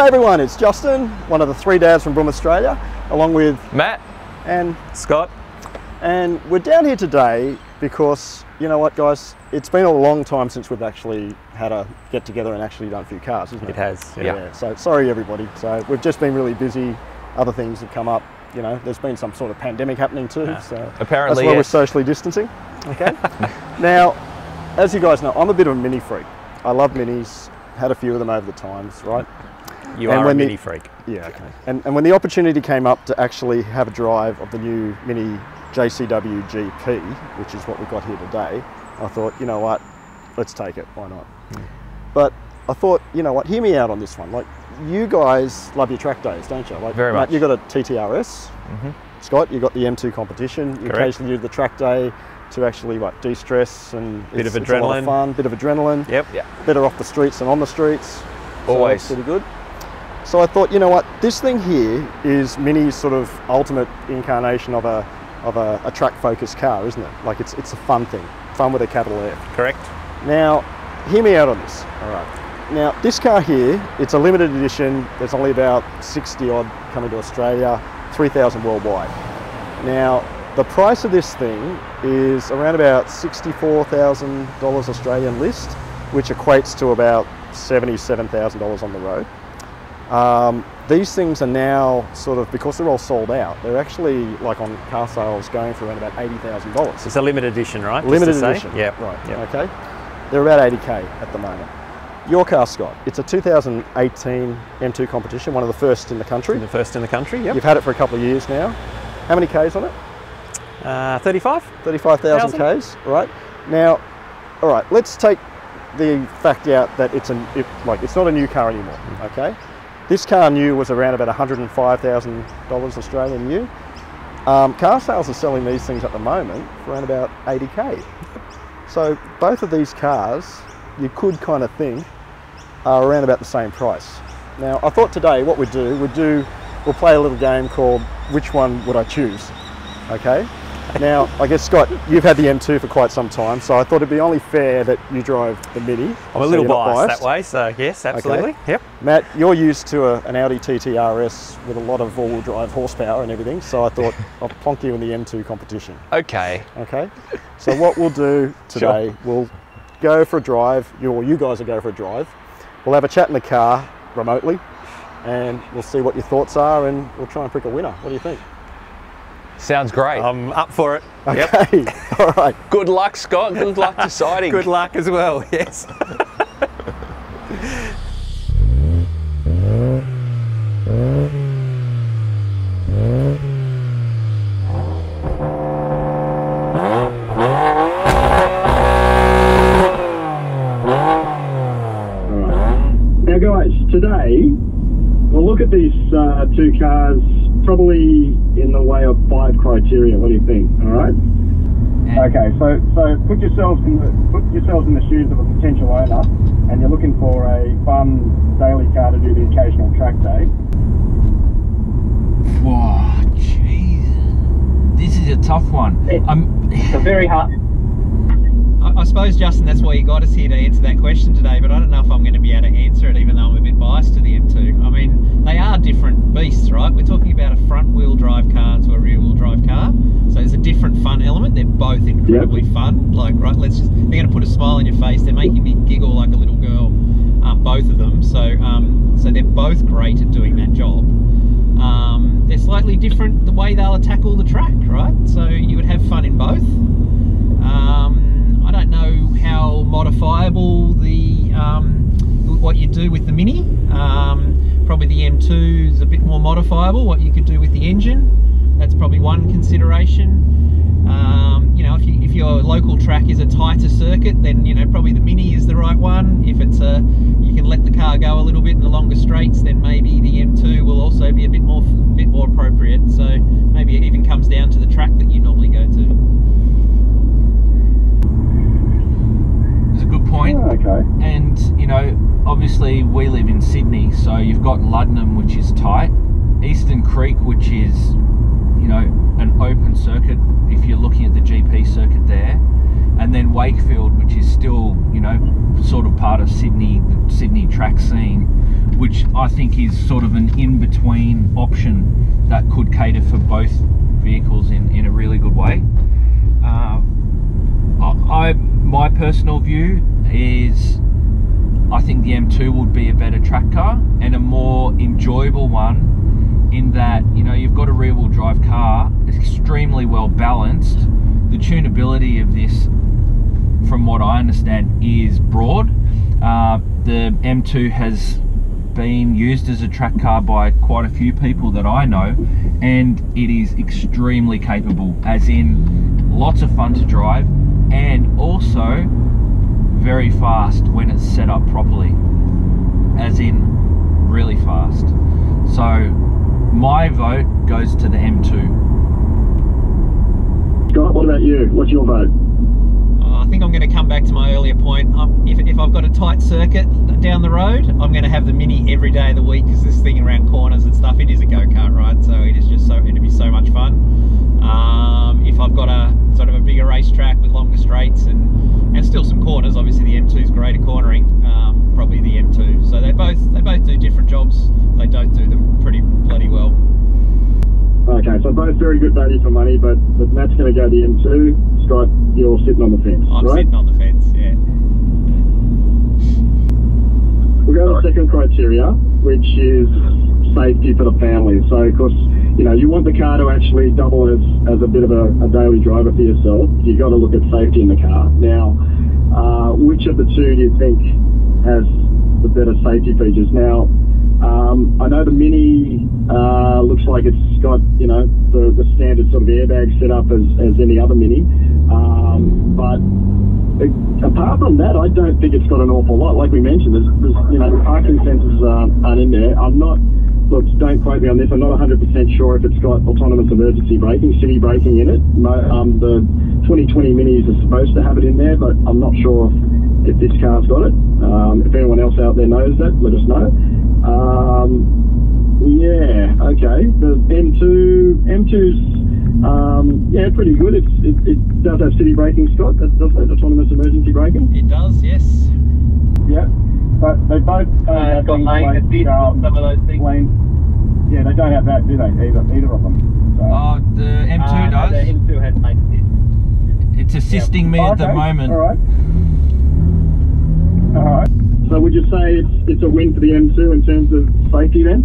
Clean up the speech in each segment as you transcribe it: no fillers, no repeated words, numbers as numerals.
everyone, it's Justin, one of the three dads from Broome, Australia, along with Matt and Scott. And we're down here today because, you know what guys, it's been a long time since we've actually had a get together and actually done a few cars, isn't it? It has, yeah. So sorry everybody, so we've just been really busy, other things have come up, you know, there's been some sort of pandemic happening too, so apparently that's why we're socially distancing, okay? Now, as you guys know, I'm a bit of a mini freak. I love minis, had a few of them over the times, right? You are a mini freak. Yeah, okay. And when the opportunity came up to actually have a drive of the new MINI JCW GP, which is what we've got here today, I thought, you know what, let's take it, why not? But I thought, you know what, hear me out on this one. Like, you guys love your track days, don't you? Like, very much. Matt, you got a TTRS. Scott, you got the M2 Competition. You occasionally do the track day to actually de-stress and it's a lot of fun, bit of adrenaline. Yep. Better off the streets than on the streets. Always. So pretty good. So I thought, you know what, this thing here is Mini's sort of ultimate incarnation of a track-focused car, isn't it? Like it's a fun thing, fun with a capital F. Correct. Now, hear me out on this. All right. Now, this car here, it's a limited edition. There's only about 60 odd coming to Australia, 3,000 worldwide. Now, the price of this thing is around about $64,000 Australian list, which equates to about $77,000 on the road. These things are now sort of, because they're all sold out, they're actually like on car sales going for around about $80,000. It's a limited edition, right? Limited edition. Yeah. Right. Yep. Okay. They're about 80K at the moment. Your car, Scott, it's a 2018 M2 Competition, one of the first in the country. The first in the country, yep. You've had it for a couple of years now. How many Ks on it? 35. 35,000 Ks, right? Now, all right, let's take the fact out that it's not a new car anymore, okay? This car new was around about $105,000 Australian new. Car sales are selling these things at the moment for around about 80K. So both of these cars, you could kind of think, are around about the same price. Now, I thought today what we'll play a little game called Which One Would I Choose? Okay? Now, I guess, Scott, you've had the M2 for quite some time, so I thought it'd be only fair that you drive the Mini. I'm a little biased that way, so yes, absolutely. Okay. Yep. Matt, you're used to an Audi TTRS with a lot of all-wheel drive horsepower and everything, so I thought I'll plonk you in the M2 Competition. Okay. Okay? So what we'll do today, we'll go for a drive, you guys will go for a drive. We'll have a chat in the car remotely, and we'll see what your thoughts are, and we'll try and pick a winner. What do you think? Sounds great. I'm up for it. Okay, yep. All right. Good luck, Scott. Good luck deciding. Good luck as well, yes. Now guys, today we'll look at these two cars probably in the way of 5 criteria. What do you think? All right. Okay, so put yourselves in the shoes of a potential owner, and you're looking for a fun daily car to do the occasional track day. Whoa, jeez, this is a tough one. It's a very hard. I suppose, Justin, that's why you got us here to answer that question today, but I don't know if I'm going to be able to answer it, even though I'm a bit biased to the M2. I mean, they are different beasts, right? We're talking about a front-wheel drive car to a rear-wheel drive car, so there's a different fun element. They're both incredibly fun. Like, right, they're going to put a smile on your face. They're making me giggle like a little girl, both of them. So they're both great at doing that job. They're slightly different the way they'll tackle the track, right? So you would have fun in both. I don't know how modifiable what you do with the Mini. Probably the M2 is a bit more modifiable, what you could do with the engine. That's probably one consideration. You know, if your local track is a tighter circuit, then probably the Mini is the right one. If it's you can let the car go a little bit in the longer straights, then maybe the M2 will also be a bit more appropriate. So maybe it even comes down to the track that you normally go to. Good point. Oh, okay. And obviously we live in Sydney, so you've got Luddenham, which is tight, Eastern Creek, which is an open circuit if you're looking at the GP circuit there, and then Wakefield, which is still sort of part of Sydney, the Sydney track scene, which I think is sort of an in-between option that could cater for both vehicles in a really good way. My personal view is I think the M2 would be a better track car and a more enjoyable one, in that, you know, you've got a rear-wheel drive car, it's extremely well balanced. The tunability of this, from what I understand, is broad. The M2 has been used as a track car by quite a few people that I know, and it is extremely capable, as in lots of fun to drive, and also very fast when it's set up properly, as in really fast. So my vote goes to the M2. Scott, what about you? What's your vote? I think I'm going to come back to my earlier point. If I've got a tight circuit down the road, I'm going to have the Mini every day of the week, because this thing around corners and stuff, it is a go-kart, right? So it is just it'd be so much fun. If I've got a sort of a bigger racetrack with longer straights and still some corners, obviously the M2 is great at cornering, probably the M2. So they both do different jobs. They don't do them pretty bloody well. Okay, so both very good value for money, but Matt's going to go the M2. Scott, you're sitting on the fence, I'm right? sitting on the fence, yeah. We'll go to the second criteria, which is safety for the family. So, of course, you know, you want the car to actually double as a bit of a daily driver for yourself. You've got to look at safety in the car. Now, which of the two do you think has the better safety features? Now, I know the Mini looks like it's got, you know, the standard sort of airbag setup as any other Mini, but apart from that, I don't think it's got an awful lot. Like we mentioned, there's you know, the parking sensors aren't in there. Look, don't quote me on this, I'm not 100% sure if it's got autonomous emergency braking, city braking in it. The 2020 Minis are supposed to have it in there, but I'm not sure if this car's got it. If anyone else out there knows that, let us know. Yeah, okay. The M2's yeah, pretty good. It does have city braking, Scott. That does have autonomous emergency braking. It does, yes. Yeah, but they both have got lane assist, some of those things. Yeah, they don't have that, do they? Either of them. So. The M2 does. The M2 has lane assist. It's assisting me at the moment. All right. So would you say it's a win for the M2 in terms of safety then?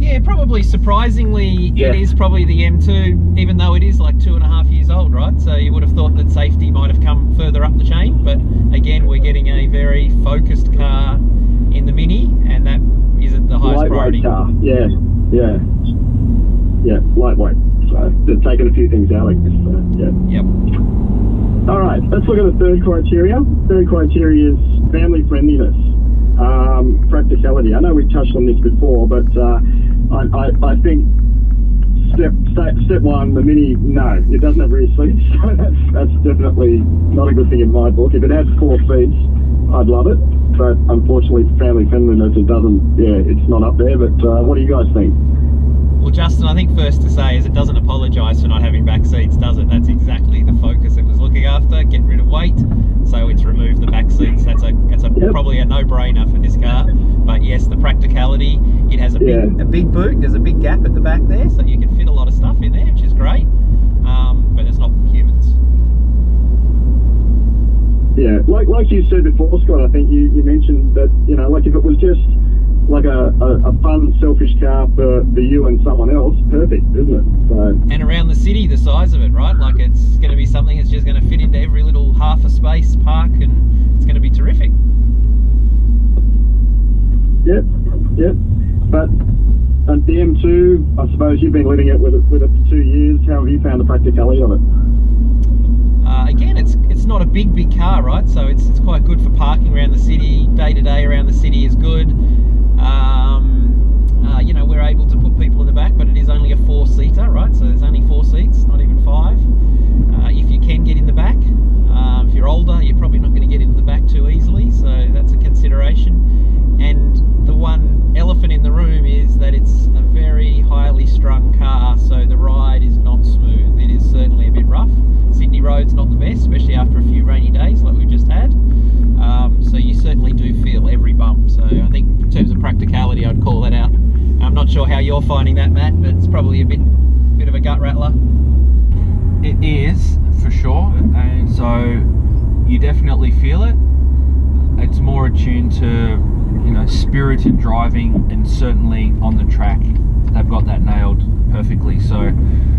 Yeah, probably surprisingly, yeah. It is probably the M2, even though it is like 2.5 years old, right? So you would have thought that safety might have come further up the chain, but again, we're getting a very focused car in the Mini, and that isn't the highest priority. Car. Yeah, lightweight. So they've taken a few things out, like this. Yeah. Yep. All right, let's look at the third criteria. Third criteria is family friendliness, practicality. I know we touched on this before, but I think step one, the Mini, no, it doesn't have rear seats. So that's definitely not a good thing in my book. If it had 4 seats, I'd love it. But unfortunately, for family friendliness, it doesn't. Yeah, it's not up there. But what do you guys think? Well, Justin, I think first to say is it doesn't apologise for not having back seats, does it? That's exactly the focus it was looking after, get rid of weight, so it's removed the back seats. That's probably a no-brainer for this car. But yes, the practicality, it has a big boot, there's a big gap at the back there, so you can fit a lot of stuff in there, which is great, but it's not humans. Yeah, like you said before, Scott, I think you mentioned that, you know, like if it was just like a fun, selfish car for you and someone else, perfect, isn't it? So. And around the city, the size of it, right? Like it's going to be something that's just going to fit into every little half a space park, and it's going to be terrific. Yep. But the M2, I suppose you've been living it with it for 2 years. How have you found the practicality of it? Again, it's not a big car, right? So it's quite good for parking around the city. Day to day around the city is good. You know, we're able to put people in the back, but it is only a 4-seater, right? So there's only 4 seats, not even 5. If you can get in the back, if you're older, you're probably not going to get into the back too easily, so that's a consideration. And the one elephant in the room is that it's a very highly strung car, so the ride is not smooth. It is certainly a bit rough. Sydney road's not the best, especially after a few rainy days like we've just had. So you certainly do feel every bump. you're finding that, Matt, but it's probably a bit of a gut rattler. It is, for sure, and so you definitely feel it. It's more attuned to, you know, spirited driving, and certainly on the track they've got that nailed perfectly. So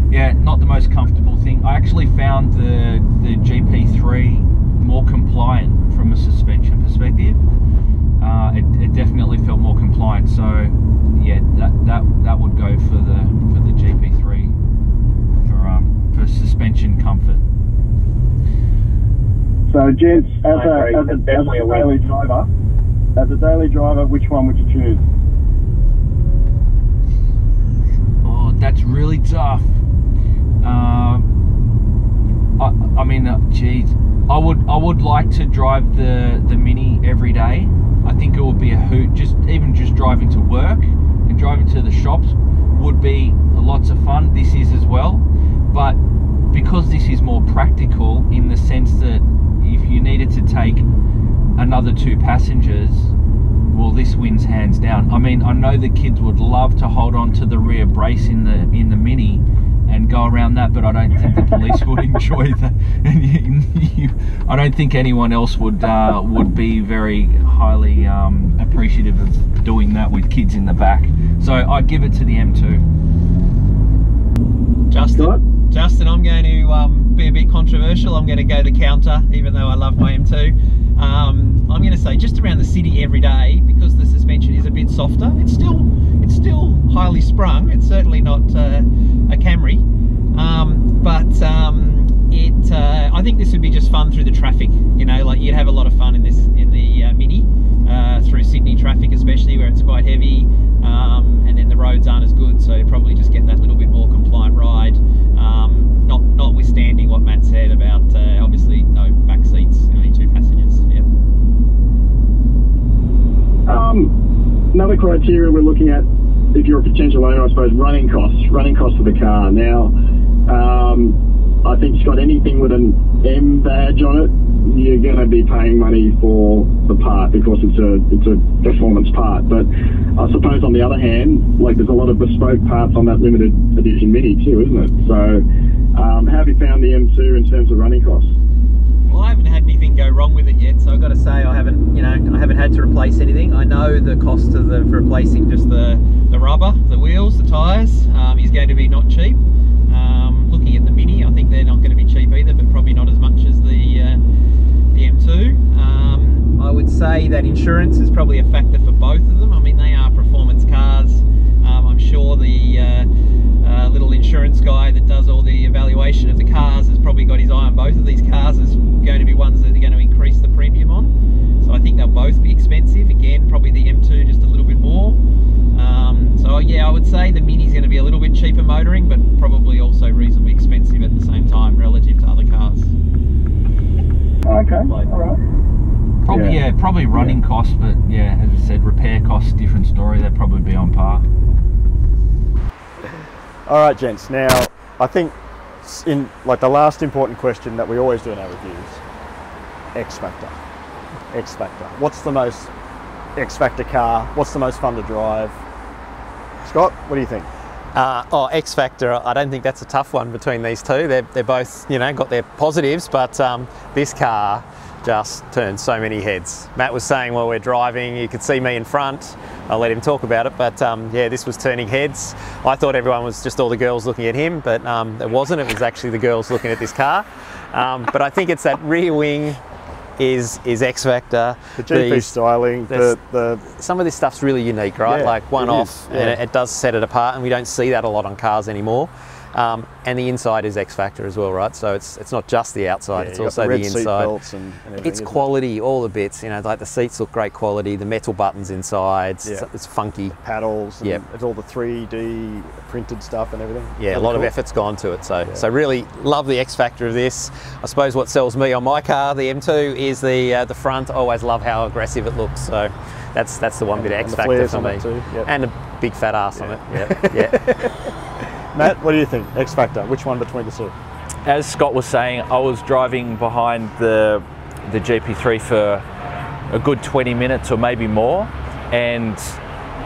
yeah, not the most comfortable thing. I actually found the GP3 more compliant from a suspension perspective. It definitely felt more compliant. So yeah, that would go for the GP3 for suspension comfort. So, gents, as a daily driver, which one would you choose? Oh, that's really tough. I mean, geez, I would like to drive the Mini every day. I think it would be a hoot. Even just driving to work and driving to the shops would be lots of fun. This is as well, but because this is more practical in the sense that if you needed to take another 2 passengers, well, this wins hands down. I mean, I know the kids would love to hold on to the rear brace in the Mini and go around that, but I don't think the police would enjoy that. I don't think anyone else would be very highly appreciative of doing that with kids in the back. So I'd give it to the M2. Justin, I'm going to be a bit controversial. I'm going to go the counter, even though I love my M2. I'm going to say just around the city every day, because the suspension is a bit softer. It's still highly sprung. It's certainly not a Camry, but I think this would be just fun through the traffic. You know, like you'd have a lot of fun in the Mini through Sydney traffic, especially where it's quite heavy, and then the roads aren't as good. So you probably just get that little bit more compliant ride. Notwithstanding what Matt said about obviously no back seats, only 2 passengers. Yep. Another criteria we're looking at, if you're a potential owner, I suppose, running costs of the car. Now, I think it's got anything with an M badge on it, you're going to be paying money for the part because it's a performance part. But I suppose on the other hand, like there's a lot of bespoke parts on that limited edition Mini too, isn't it? So how have you found the M2 in terms of running costs? Well, I haven't had anything go wrong with it yet, so I've got to say I haven't had to replace anything. I know the cost of replacing just the rubber, the wheels, the tyres is going to be not cheap. Looking at the Mini, I think they're not going to be cheap either, but probably not as much as the M2. I would say that insurance is probably a factor for both of them. I mean, they are performance cars. I'm sure the little insurance guy that does all the evaluation of the cars has probably got his eye on both of these cars as going to be ones that are going to increase the premium on. So I think they'll both be expensive. Again, probably the M2 just a little bit more. So yeah, I would say the Mini's going to be a little bit cheaper motoring, but probably also reasonably expensive at the same time relative to other cars. Okay, alright. Probably running costs, but yeah, as I said, repair costs, different story. They'd probably be on par. Alright, gents, now I think in like the last important question that we always do in our reviews, X Factor. What's the most X Factor car? What's the most fun to drive? Scott, what do you think? X Factor, I don't think that's a tough one between these two. They're both, you know, got their positives, but this car just turns so many heads. Matt was saying while we're driving, you could see me in front. I'll let him talk about it, but yeah, this was turning heads. I thought everyone was just all the girls looking at him, but it wasn't. It was actually the girls looking at this car. But I think it's that rear wing is X Factor. The GP styling, some of this stuff's really unique, right? Yeah, like one off, and it does set it apart, and we don't see that a lot on cars anymore. And the inside is X Factor as well, right? So it's not just the outside, it's also the inside. And it's quality, all the bits, you know, like the seats look great quality, the metal buttons inside, it's funky. Paddles, and it's all the 3D printed stuff and everything. Yeah, a lot of effort's gone to it, so really love the X Factor of this. I suppose what sells me on my car, the M2, is the front. I always love how aggressive it looks, so that's the one bit of X Factor for me. And a big fat ass on it. Yeah. Matt, what do you think? X Factor, which one between the two? As Scott was saying, I was driving behind the GP3 for a good 20 minutes or maybe more, and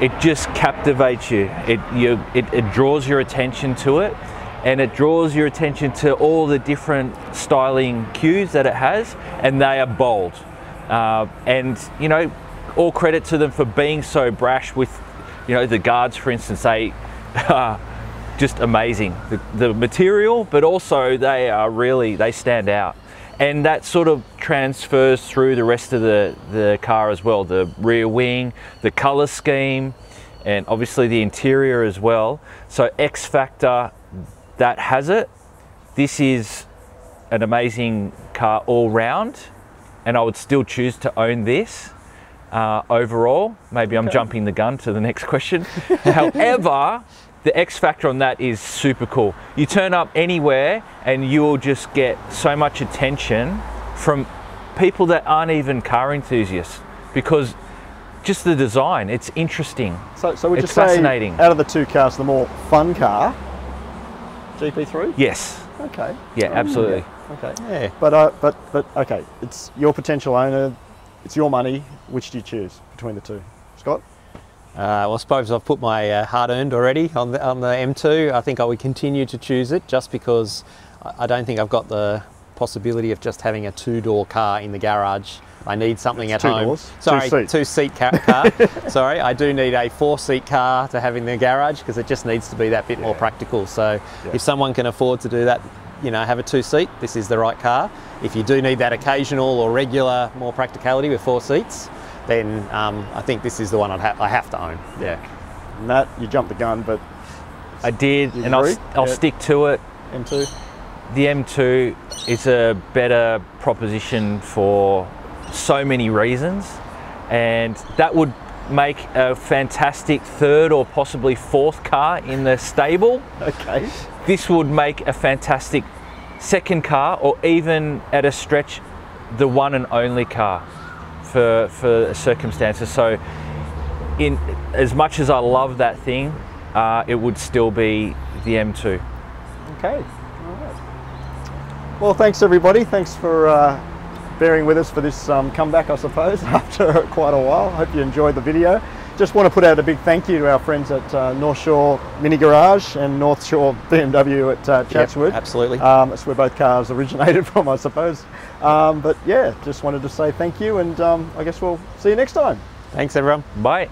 it just captivates you. It draws your attention to it, and it draws your attention to all the different styling cues that it has, and they are bold. And you know, all credit to them for being so brash with, you know, the guards, for instance. They are just amazing. The material, but also they stand out. And that sort of transfers through the rest of the car as well. The rear wing, the color scheme, and obviously the interior as well. So X Factor, that has it. This is an amazing car all round, and I would still choose to own this overall. Maybe I'm jumping the gun to the next question. However, the X Factor on that is super cool. You turn up anywhere and you'll just get so much attention from people that aren't even car enthusiasts, because just the design, it's interesting. So would you It's fascinating. say out of the two cars, the more fun car, GP3? Yes. Okay. Yeah, absolutely. Okay. Yeah. But okay, it's your potential owner, it's your money. Which do you choose between the two, Scott? Well, I suppose I've put my hard-earned already on the M2. I think I would continue to choose it, just because I don't think I've got the possibility of just having a two-door car in the garage. I need something at home. Doors, sorry, two-seat car. Sorry, I do need a four-seat car to have in the garage, because it just needs to be that bit more practical. So if someone can afford to do that, you know, have a two-seat, this is the right car. If you do need that occasional or regular more practicality with four seats, then I think this is the one I have to own. Yeah. Matt, you jumped the gun, but I did, and I'll stick to it. M2? The M2 is a better proposition for so many reasons, and that would make a fantastic third or possibly fourth car in the stable. Okay. This would make a fantastic second car, or even at a stretch, the one and only car for circumstances. So in as much as I love that thing, it would still be the M2. Okay. All right. Well, thanks everybody. Thanks for bearing with us for this comeback, I suppose, after quite a while. Hope you enjoyed the video. Just want to put out a big thank you to our friends at North Shore Mini Garage and North Shore BMW at Chatswood. Yep, absolutely. That's where both cars originated from, I suppose. But yeah, just wanted to say thank you, and I guess we'll see you next time. Thanks, everyone. Bye.